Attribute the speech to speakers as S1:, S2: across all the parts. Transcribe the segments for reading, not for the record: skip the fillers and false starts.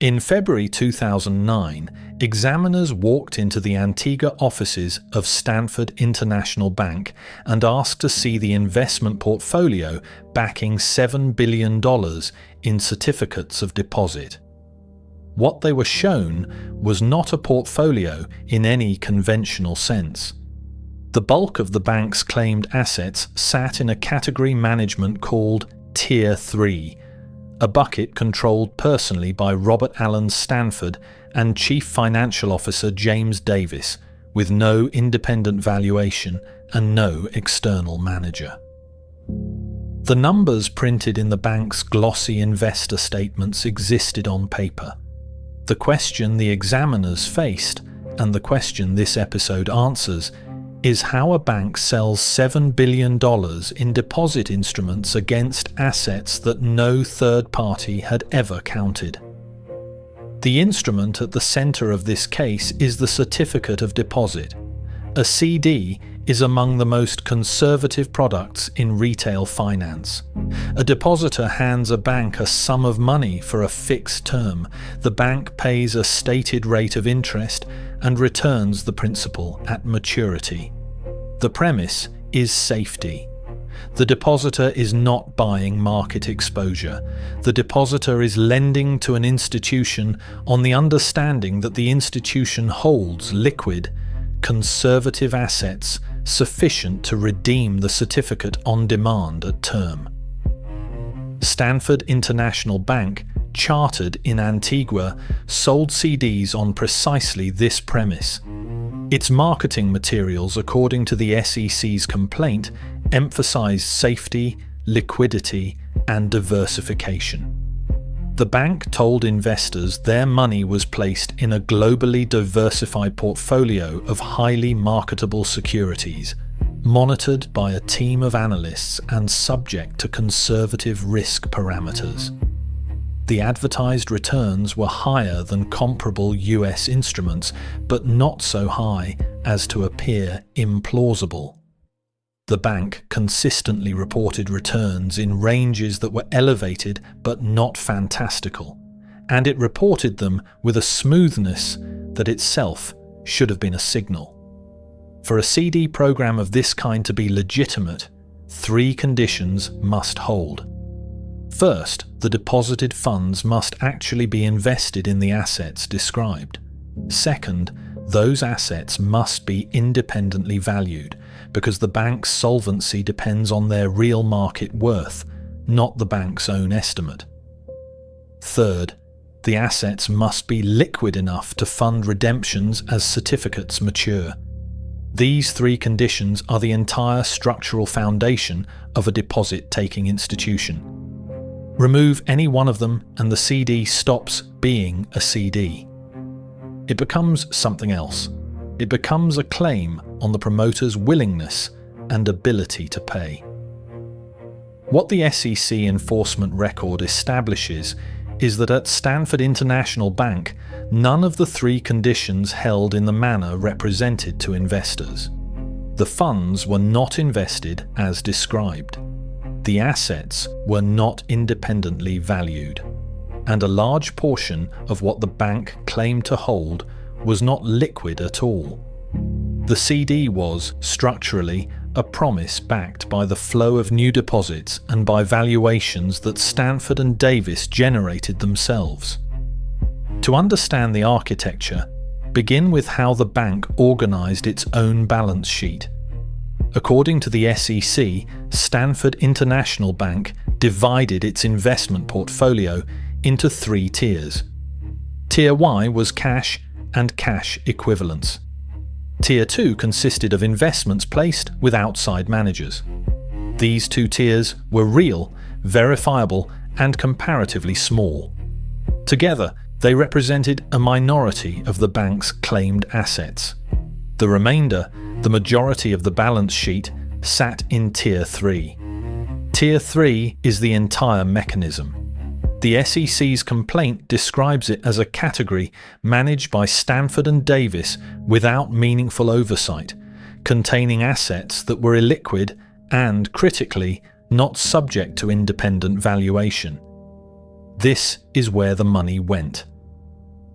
S1: In February 2009, examiners walked into the Antigua offices of Stanford International Bank and asked to see the investment portfolio backing $7 billion in certificates of deposit. What they were shown was not a portfolio in any conventional sense. The bulk of the bank's claimed assets sat in a category management called Tier 3, a bucket controlled personally by Robert Allen Stanford and Chief Financial Officer James Davis, with no independent valuation and no external manager. The numbers printed in the bank's glossy investor statements existed on paper. The question the examiners faced, and the question this episode answers, is how a bank sells $7 billion in deposit instruments against assets that no third party had ever counted. The instrument at the center of this case is the certificate of deposit. A CD is among the most conservative products in retail finance. A depositor hands a bank a sum of money for a fixed term. The bank pays a stated rate of interest and returns the principal at maturity. The premise is safety. The depositor is not buying market exposure. The depositor is lending to an institution on the understanding that the institution holds liquid, conservative assets sufficient to redeem the certificate on demand at term. Stanford International Bank, chartered in Antigua, sold CDs on precisely this premise. Its marketing materials, according to the SEC's complaint, emphasized safety, liquidity, and diversification. The bank told investors their money was placed in a globally diversified portfolio of highly marketable securities, monitored by a team of analysts and subject to conservative risk parameters. The advertised returns were higher than comparable US instruments, but not so high as to appear implausible. The bank consistently reported returns in ranges that were elevated but not fantastical, and it reported them with a smoothness that itself should have been a signal. For a CD program of this kind to be legitimate, 3 conditions must hold. First, the deposited funds must actually be invested in the assets described. Second, those assets must be independently valued, because the bank's solvency depends on their real market worth, not the bank's own estimate. Third, the assets must be liquid enough to fund redemptions as certificates mature. These 3 conditions are the entire structural foundation of a deposit-taking institution. Remove any one of them and the CD stops being a CD. It becomes something else. It becomes a claim on the promoter's willingness and ability to pay. What the SEC enforcement record establishes is that at Stanford International Bank, none of the 3 conditions held in the manner represented to investors. The funds were not invested as described. The assets were not independently valued, and a large portion of what the bank claimed to hold was not liquid at all. The CD was, structurally, a promise backed by the flow of new deposits and by valuations that Stanford and Davis generated themselves. To understand the architecture, begin with how the bank organized its own balance sheet. According to the SEC, Stanford International Bank divided its investment portfolio into 3 tiers. Tier Y was cash and cash equivalents. Tier 2 consisted of investments placed with outside managers. These 2 tiers were real, verifiable, and comparatively small. Together, they represented a minority of the bank's claimed assets. The remainder, the majority of the balance sheet, sat in Tier 3. Tier 3 is the entire mechanism. The SEC's complaint describes it as a category managed by Stanford and Davis without meaningful oversight, containing assets that were illiquid and, critically, not subject to independent valuation. This is where the money went.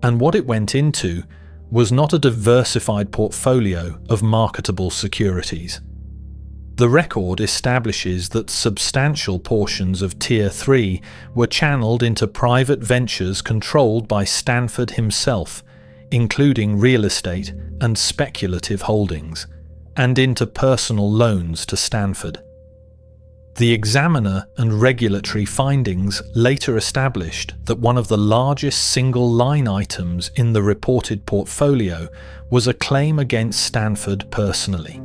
S1: And what it went into was not a diversified portfolio of marketable securities. The record establishes that substantial portions of Tier 3 were channeled into private ventures controlled by Stanford himself, including real estate and speculative holdings, and into personal loans to Stanford. The examiner and regulatory findings later established that one of the largest single line items in the reported portfolio was a claim against Stanford personally.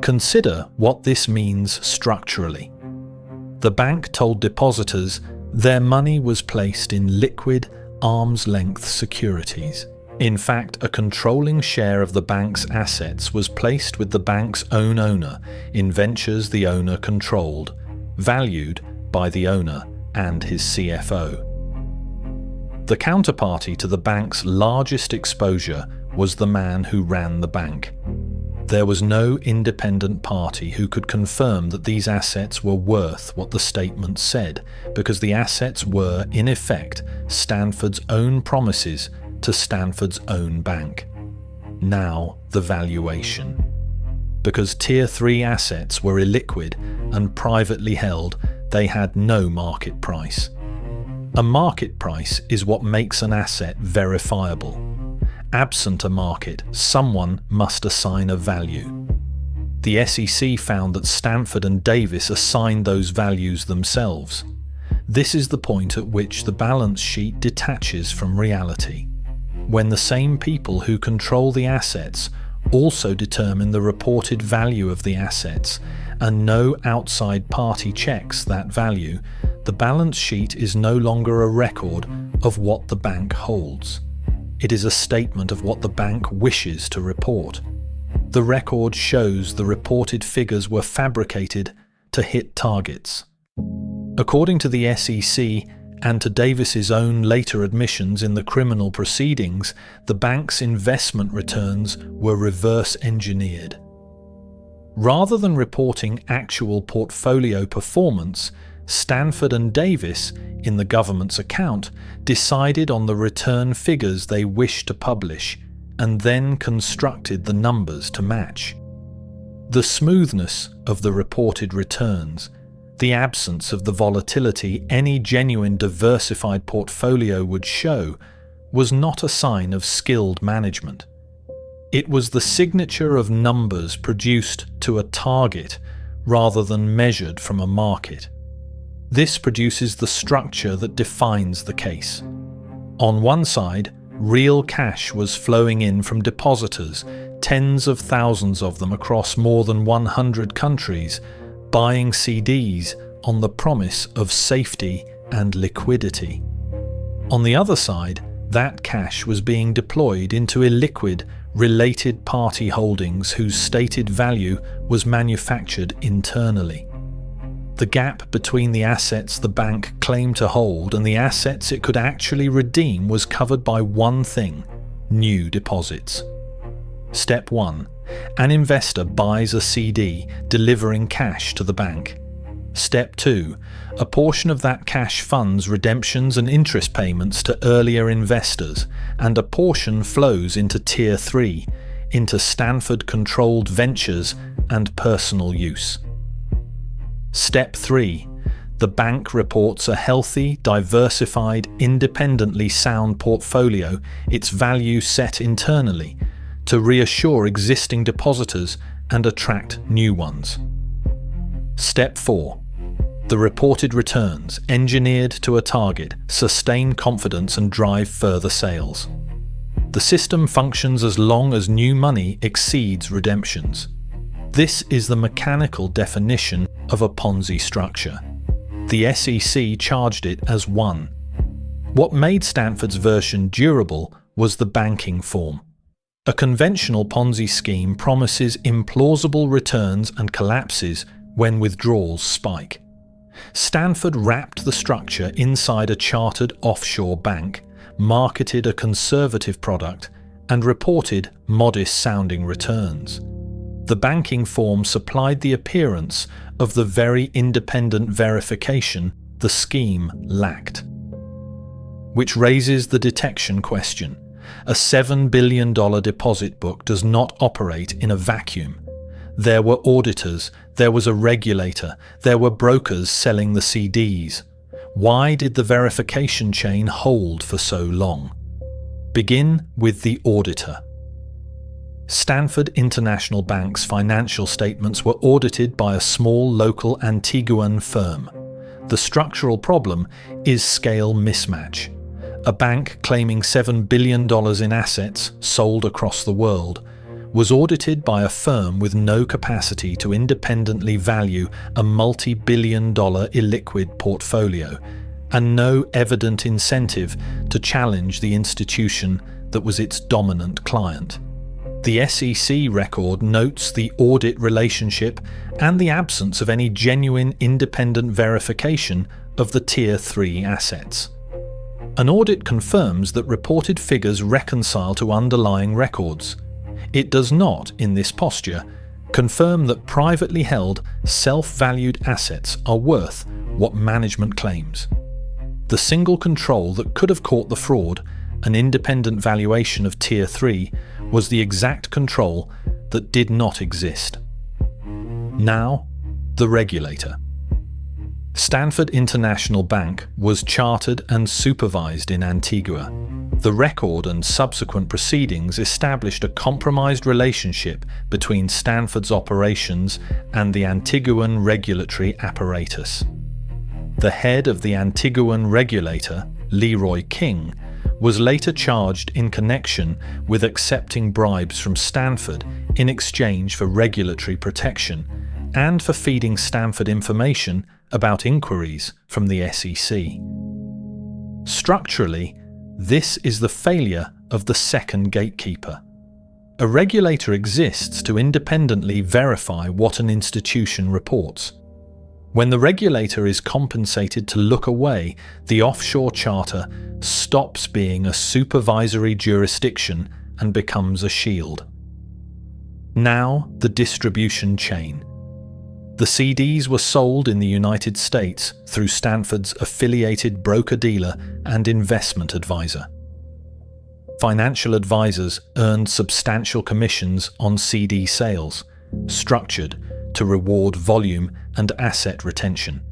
S1: Consider what this means structurally. The bank told depositors their money was placed in liquid, arm's-length securities. In fact, a controlling share of the bank's assets was placed with the bank's own owner in ventures the owner controlled, valued by the owner and his CFO. The counterparty to the bank's largest exposure was the man who ran the bank. There was no independent party who could confirm that these assets were worth what the statement said, because the assets were, in effect, Stanford's own promises to Stanford's own bank. Now, the valuation. Because Tier 3 assets were illiquid and privately held, they had no market price. A market price is what makes an asset verifiable. Absent a market, someone must assign a value. The SEC found that Stanford and Davis assigned those values themselves. This is the point at which the balance sheet detaches from reality. When the same people who control the assets also determine the reported value of the assets, and no outside party checks that value, the balance sheet is no longer a record of what the bank holds. It is a statement of what the bank wishes to report. The record shows the reported figures were fabricated to hit targets. According to the SEC, and to Davis's own later admissions in the criminal proceedings, the bank's investment returns were reverse engineered. Rather than reporting actual portfolio performance, Stanford and Davis, in the government's account, decided on the return figures they wished to publish, and then constructed the numbers to match. The smoothness of the reported returns, the absence of the volatility any genuine diversified portfolio would show, was not a sign of skilled management. It was the signature of numbers produced to a target rather than measured from a market. This produces the structure that defines the case. On one side, real cash was flowing in from depositors, tens of thousands of them across more than 100 countries, buying CDs on the promise of safety and liquidity. On the other side, that cash was being deployed into illiquid, related party holdings whose stated value was manufactured internally. The gap between the assets the bank claimed to hold and the assets it could actually redeem was covered by one thing: new deposits. Step 1. An investor buys a CD, delivering cash to the bank. Step 2. A portion of that cash funds redemptions and interest payments to earlier investors, and a portion flows into Tier 3, into Stanford-controlled ventures and personal use. Step 3. The bank reports a healthy, diversified, independently sound portfolio, its value set internally, to reassure existing depositors and attract new ones. Step 4. The reported returns, engineered to a target, sustain confidence and drive further sales. The system functions as long as new money exceeds redemptions. This is the mechanical definition of a Ponzi structure. The SEC charged it as one. What made Stanford's version durable was the banking form. A conventional Ponzi scheme promises implausible returns and collapses when withdrawals spike. Stanford wrapped the structure inside a chartered offshore bank, marketed a conservative product, and reported modest-sounding returns. The banking form supplied the appearance of the very independent verification the scheme lacked. which raises the detection question. A $7 billion deposit book does not operate in a vacuum. There were auditors, there was a regulator, there were brokers selling the CDs. Why did the verification chain hold for so long? Begin with the auditor. Stanford International Bank's financial statements were audited by a small local Antiguan firm. The structural problem is scale mismatch. A bank claiming $7 billion in assets sold across the world was audited by a firm with no capacity to independently value a multi-billion-dollar illiquid portfolio and no evident incentive to challenge the institution that was its dominant client. The SEC record notes the audit relationship and the absence of any genuine independent verification of the Tier 3 assets. An audit confirms that reported figures reconcile to underlying records. It does not, in this posture, confirm that privately held, self-valued assets are worth what management claims. The single control that could have caught the fraud, an independent valuation of Tier 3, was the exact control that did not exist. Now, the regulator. Stanford International Bank was chartered and supervised in Antigua. The record and subsequent proceedings established a compromised relationship between Stanford's operations and the Antiguan regulatory apparatus. The head of the Antiguan regulator, Leroy King, was later charged in connection with accepting bribes from Stanford in exchange for regulatory protection and for feeding Stanford information about inquiries from the SEC. Structurally, this is the failure of the second gatekeeper. A regulator exists to independently verify what an institution reports. When the regulator is compensated to look away, the offshore charter stops being a supervisory jurisdiction and becomes a shield. Now, the distribution chain. The CDs were sold in the United States through Stanford's affiliated broker-dealer and investment advisor. Financial advisors earned substantial commissions on CD sales, structured to reward volume and asset retention.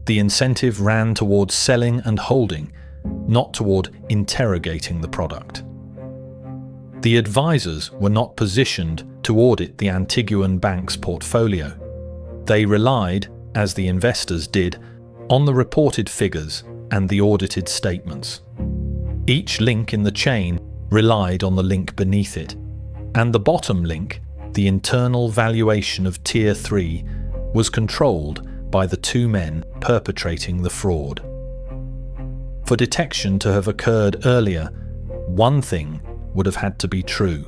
S1: The incentive ran towards selling and holding, not toward interrogating the product. The advisors were not positioned to audit the Antiguan bank's portfolio. They relied, as the investors did, on the reported figures and the audited statements. Each link in the chain relied on the link beneath it, and the bottom link, the internal valuation of Tier 3, was controlled by the two men perpetrating the fraud. For detection to have occurred earlier, one thing would have had to be true.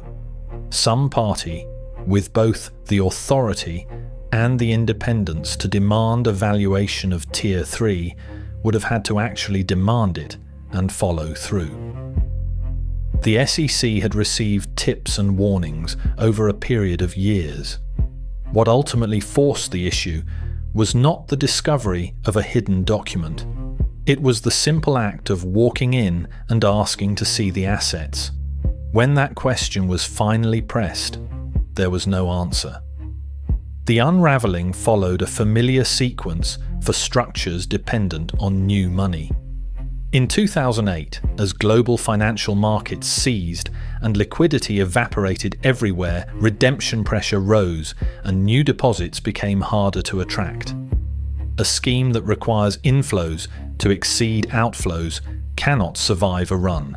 S1: Some party, with both the authority and the independence to demand a valuation of Tier 3, would have had to actually demand it and follow through. The SEC had received tips and warnings over a period of years. What ultimately forced the issue was not the discovery of a hidden document. It was the simple act of walking in and asking to see the assets. When that question was finally pressed, there was no answer. The unraveling followed a familiar sequence for structures dependent on new money. In 2008, as global financial markets seized and liquidity evaporated everywhere, redemption pressure rose and new deposits became harder to attract. A scheme that requires inflows to exceed outflows cannot survive a run.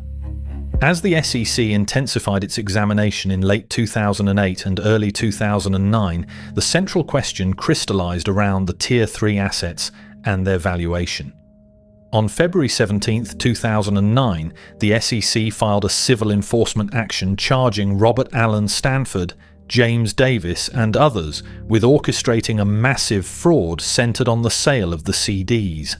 S1: As the SEC intensified its examination in late 2008 and early 2009, the central question crystallized around the Tier 3 assets and their valuation. On February 17, 2009, the SEC filed a civil enforcement action charging Robert Allen Stanford, James Davis, and others with orchestrating a massive fraud centered on the sale of the CDs.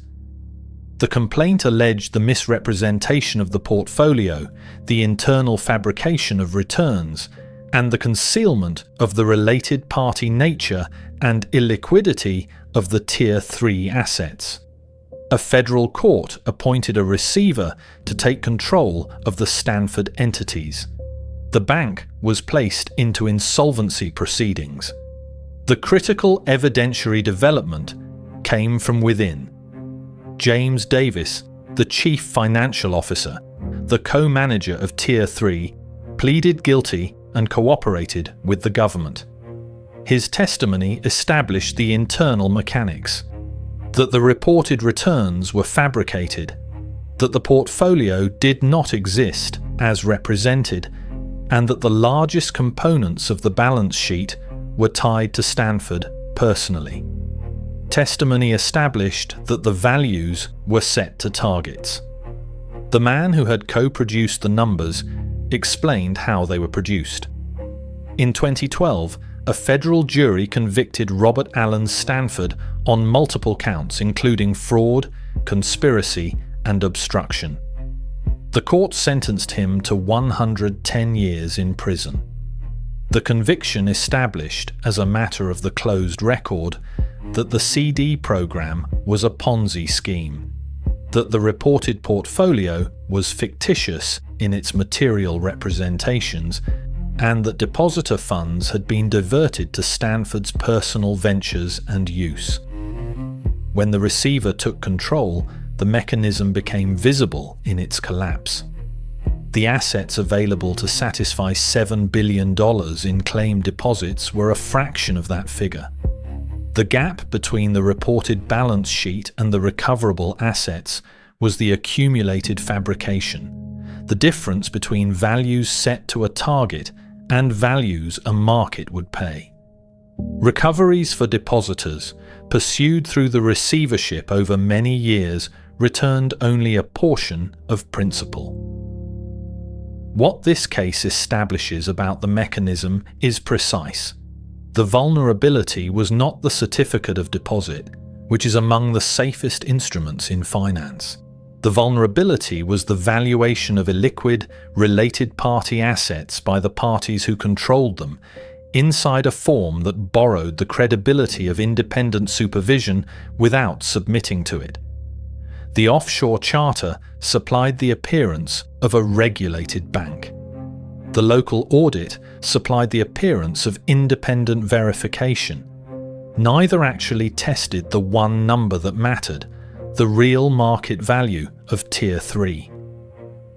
S1: The complaint alleged the misrepresentation of the portfolio, the internal fabrication of returns, and the concealment of the related party nature and illiquidity of the Tier 3 assets. A federal court appointed a receiver to take control of the Stanford entities. The bank was placed into insolvency proceedings. The critical evidentiary development came from within. James Davis, the chief financial officer, the co-manager of Tier 3, pleaded guilty and cooperated with the government. His testimony established the internal mechanics, that the reported returns were fabricated, that the portfolio did not exist as represented, and that the largest components of the balance sheet were tied to Stanford personally. Testimony established that the values were set to targets. The man who had co-produced the numbers explained how they were produced. In 2012, a federal jury convicted Robert Allen Stanford on multiple counts, including fraud, conspiracy, and obstruction. The court sentenced him to 110 years in prison. The conviction established, as a matter of the closed record, that the CD program was a Ponzi scheme, that the reported portfolio was fictitious in its material representations, and that depositor funds had been diverted to Stanford's personal ventures and use. When the receiver took control, the mechanism became visible in its collapse. The assets available to satisfy $7 billion in claimed deposits were a fraction of that figure. The gap between the reported balance sheet and the recoverable assets was the accumulated fabrication, the difference between values set to a target and values a market would pay. Recoveries for depositors, pursued through the receivership over many years, returned only a portion of principal. What this case establishes about the mechanism is precise. The vulnerability was not the certificate of deposit, which is among the safest instruments in finance. The vulnerability was the valuation of illiquid, related party assets by the parties who controlled them, inside a form that borrowed the credibility of independent supervision without submitting to it. The offshore charter supplied the appearance of a regulated bank. The local audit supplied the appearance of independent verification. Neither actually tested the one number that mattered, the real market value of Tier 3.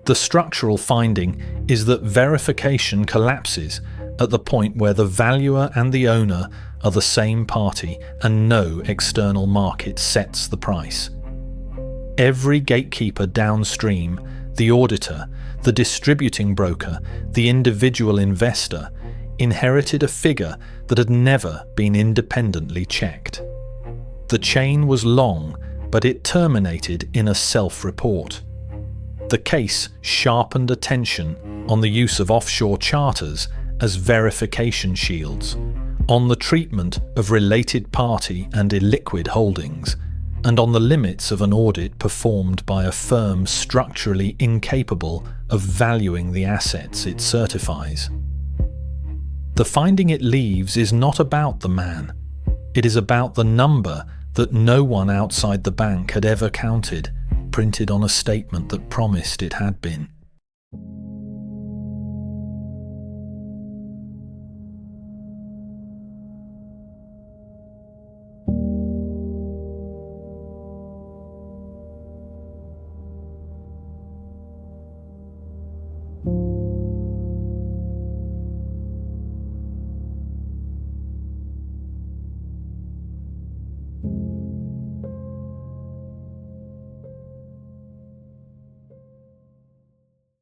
S1: The structural finding is that verification collapses at the point where the valuer and the owner are the same party and no external market sets the price. Every gatekeeper downstream, the auditor, the distributing broker, the individual investor, inherited a figure that had never been independently checked. The chain was long, but it terminated in a self-report. The case sharpened attention on the use of offshore charters as verification shields, on the treatment of related party and illiquid holdings, and on the limits of an audit performed by a firm structurally incapable of valuing the assets it certifies. The finding it leaves is not about the man. It is about the number that no one outside the bank had ever counted, printed on a statement that promised it had been.